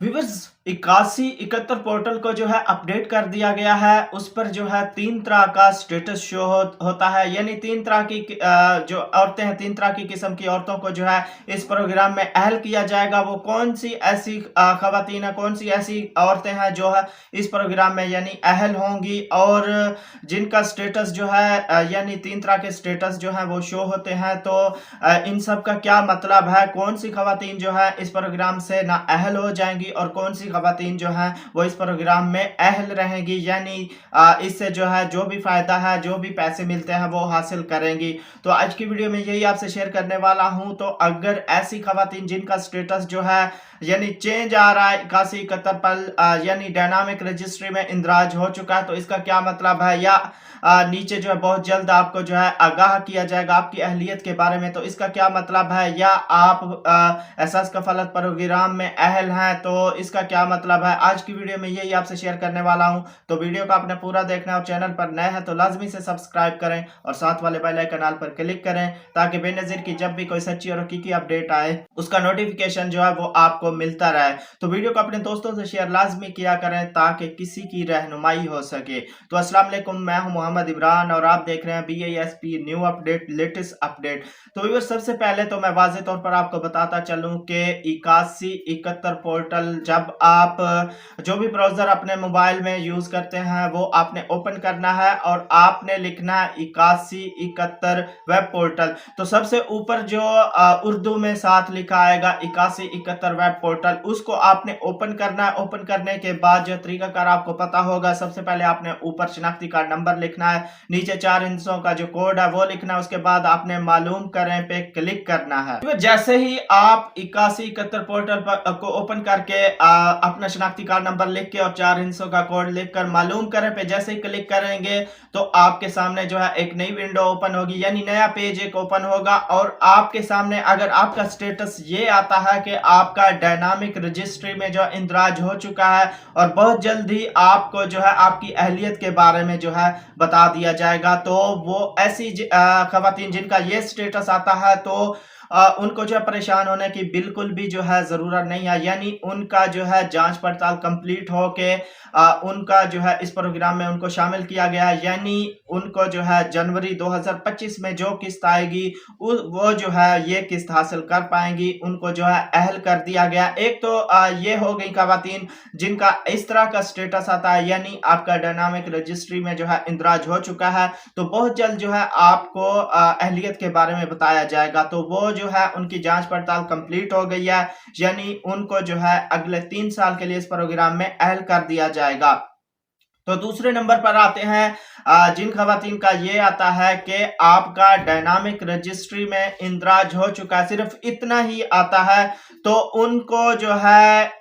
Viewers 8171 portal को जो है अपडेट कर दिया गया है। उस पर जो है 3 तरह का स्टेटस शो होता है, यानी 3 तरह की जो औरतें हैं, 3 तरह की किस्म की औरतों को जो है इस प्रोग्राम में अहल किया जाएगा। वो कौन सी ऐसी खवातीन है, कौन सी ऐसी औरतें हैं जो है इस प्रोग्राम में यानी अहल होंगी और जिनका स्टेटस जो है यानी 3 तरह के स्टेटस जो है वो शो होते हैं। तो इन सब का क्या मतलब है, कौन सी खवातीन जो है इस प्रोग्राम से ना अहल हो जाएंगी और कौन सी खवातीन जो है वो इस प्रोग्राम में अहल रहेंगी, यानी इससे जो है जो भी फायदा है, जो भी पैसे मिलते हैं वो हासिल करेंगी। तो आज की वीडियो में यही आपसे शेयर करने वाला हूं। तो अगर ऐसी खवातीन जिनका स्टेटस जो है यानी चेंज आ रहा है 8171 पर यानी डायनामिक रजिस्ट्री में इंदराज हो चुका है, तो इसका क्या मतलब है, या नीचे जो है बहुत जल्द आपको जो है आगाह किया जाएगा आपकी अहलियत के बारे में, तो इसका क्या मतलब है, या आप एहसास कफालत प्रोग्राम में अहल हैं, तो इसका क्या मतलब है। आज की वीडियो में यही आपसे शेयर करने वाला हूं। तो वीडियो को आपने पूरा देखना है और चैनल पर नए हैं तो लाजमी से सब्सक्राइब करें और साथ वाले बेल आइकन पर क्लिक करें ताकि बेनजीर की जब भी कोई सच्ची और हकीकी अपडेट आए उसका नोटिफिकेशन जो है वो आपको मिलता रहे। तो वीडियो को अपने दोस्तों से शेयर लाजमी किया करें ताकि किसी की रहनुमाई हो सके। तो अस्सलाम वालेकुम, मैं हूं मोहम्मद इमरान और आप देख रहे हैं BISP new update, latest update. तो व्यूअर्स सबसे पहले तो मैं वाज़ेह तौर पर आपको बताता चलूं कि 8171 पोर्टल जब आप जो भी ब्राउजर अपने मोबाइल में यूज करते हैं वो आपने ओपन करना है और आपने लिखना है 8171 वेब पोर्टल। तो सबसे ऊपर जो उर्दू में साथ लिखा आएगा 8171 वेब पोर्टल, उसको आपने ओपन करना है। ओपन करने के बाद जो तरीकाकार आपको पता होगा, सबसे पहले आपने ऊपर शनाख्ती कार्ड नंबर लिखना है, नीचे 4 हिस्सों का जो कोड है वो लिखना है, उसके बाद आपने मालूम करें पे क्लिक करना है। तो जैसे ही आप 8171 पोर्टल पर को ओपन करके अपना शनाख्ती कार्ड नंबर लिख के और 4 हिस्सों का कोड लिखकर मालूम करें पे जैसे ही क्लिक करेंगे तो आपके सामने जो है एक नई विंडो ओपन होगी, यानी नया पेज एक ओपन होगा और आपके सामने अगर आपका स्टेटस ये आता है कि आपका डायनामिक रजिस्ट्री में जो इंदराज हो चुका है और बहुत जल्द ही आपको जो है आपकी अहलियत के बारे में जो है बता दिया जाएगा। तो वो ऐसी खवातीन जिनका ये स्टेटस आता है तो उनको जो है परेशान होने की बिल्कुल भी जो है जरूरत नहीं है, यानी उनका जो है जांच पड़ताल कंप्लीट हो के उनका जो है इस प्रोग्राम में उनको शामिल किया गया है, यानी उनको जो है जनवरी 2025 में जो किस्त आएगी वो जो है ये किस्त हासिल कर पाएंगी, उनको जो है अहल कर दिया गया। एक तो ये हो गई खवातीन जिनका इस तरह का स्टेटस आता है, यानी आपका डायनामिक रजिस्ट्री में जो है इंदराज हो चुका है, तो बहुत जल्द जो है आपको अहलियत के बारे में बताया जाएगा। तो वो जो है उनकी जांच पड़ताल कंप्लीट हो गई है, यानी उनको जो है अगले 3 साल के लिए इस प्रोग्राम में अहल कर दिया जाएगा। तो दूसरे नंबर पर आते हैं जिन खवातीन का ये आता है कि आपका डायनामिक रजिस्ट्री में इंदराज हो चुका है, सिर्फ इतना ही आता है, तो उनको जो है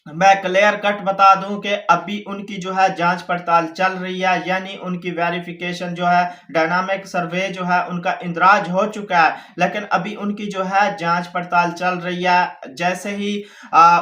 मैं क्लियर कट बता दूं कि अभी उनकी जो है जांच पड़ताल चल रही है, यानी उनकी वेरिफिकेशन जो है डायनामिक सर्वे जो है उनका इंदराज हो चुका है, लेकिन अभी उनकी जो है जांच पड़ताल चल रही है। जैसे ही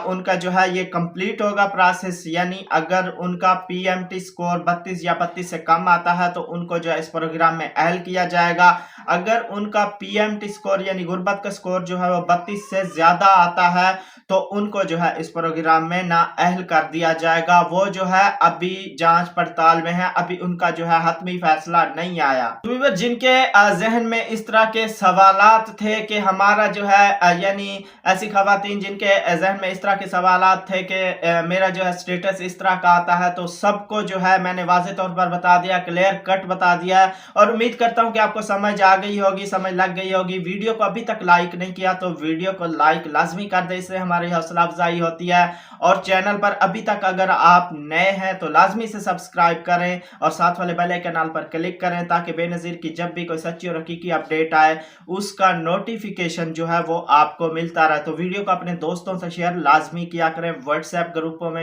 उनका जो है ये कंप्लीट होगा प्रोसेस, यानी अगर उनका PMT स्कोर 32 या 32 से कम आता है तो उनको जो है इस प्रोग्राम में अहल किया जाएगा। अगर उनका PMT स्कोर यानी गुर्बत का स्कोर जो है वो 32 से ज्यादा आता है तो उनको जो है इस प्रोग्राम में ना अहल कर दिया जाएगा। वो जो है अभी जांच पड़ताल में है, अभी उनका जो है हतमी फैसला नहीं आया। तो जिनके जहन में इस तरह के सवालात थे कि हमारा जो है यानी ऐसी खवातीन जिनके जहन में इस तरह के सवालात थे कि मेरा जो है स्टेटस इस तरह का आता है, तो सबको जो है मैंने वाज़ेह तौर पर बता दिया, क्लियर कट बता दिया है और उम्मीद करता हूं कि आपको समझ आ गई होगी, समझ लग गई होगी। वीडियो को अभी तक लाइक नहीं किया तो वीडियो को लाइक लाजमी कर दे, इससे हमारी हौसला अफजाई होती है। और चैनल पर अभी तक अगर आप नए हैं तो लाजमी से सब्सक्राइब करें और साथ वाले बेल आइकन पर क्लिक करें ताकि बेनजीर की जब भी कोई सच्ची और हकीकी अपडेट आए उसका नोटिफिकेशन जो है वो आपको मिलता रहे। तो वीडियो को अपने दोस्तों से शेयर लाजमी किया करें, व्हाट्सएप ग्रुपों में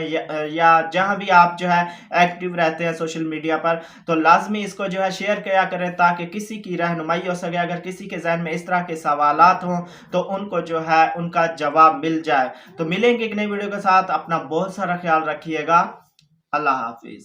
या जहां भी आप जो है एक्टिव रहते हैं सोशल मीडिया पर, तो लाजमी इसको जो है शेयर किया करें ताकि किसी की रहनुमाई हो सके। अगर किसी के जहन में इस तरह के सवालात हों तो उनको जो है उनका जवाब मिल जाए। तो मिलेंगे एक नई वीडियो के साथ, अपना बहुत सारा ख्याल रखिएगा। अल्लाह हाफिज।